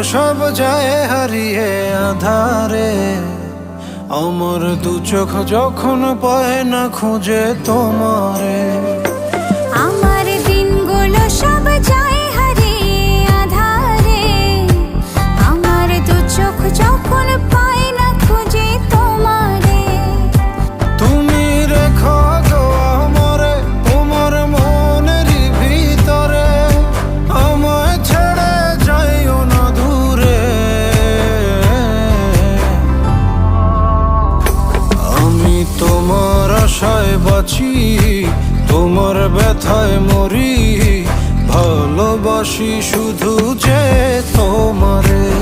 সব যায় হারিয়ে আধারে, আমার দু চোখ যখন পায় না খুঁজে তোমারে। আমার দিনগুলো সব যায় হারিয়ে আধারে, আমার দু চোখ যখন পায় না খুঁজে তোমারে। তুমি রেখো গো আমারে তোমার মনেরই ভিতরে, আমায় ছেড়ে যাইও না দূরে। আমি তোমার আশায় বাঁচি, তোমার ব্যথায় মরি, ভালোবাসি শুধু যে তোমারে।